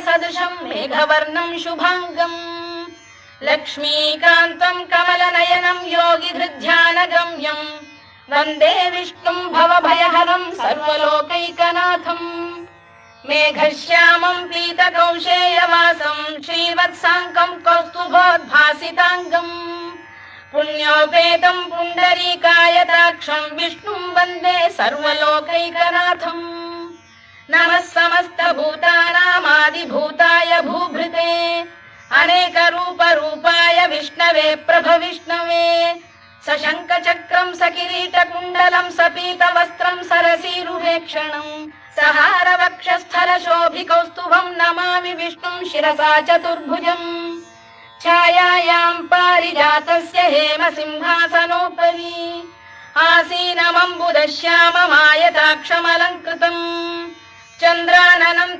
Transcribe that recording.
सदृशं मेघवर्णं शुभांगम् लक्ष्मीकान्तं कमलनयनं योगिहृद्ध्यानगम्यं वन्दे विष्णुं भवभयहरं सर्वलोकैकनाथम् मेघश्यामं पीतकौशेयवासं श्रीवत्साङ्कं कौस्तुभोद्भासिताङ्गम् पुण्योपेतं पुण्डरीकायताक्षं विष्णुं वन्दे सर्वलोकैकनाथम् नमः समस्तभूतानामादिभूताय भूभृते अनेकरूपरूपाय विष्णवे प्रभविष्णवे सशङ्खचक्रं सकिरीटकुण्डलं सपीतवस्त्रं सरसीरुहेक्षणं सहारवक्षस्थलशोभिकौस्तुभं नमामि विष्णुं शिरसा चतुर्भुजम् छायायां पारिजातस्य हेमसिंहासनोपरि आसीनमम्बुदश्याममायताक्षमलङ्कृतम् चन्द्राननं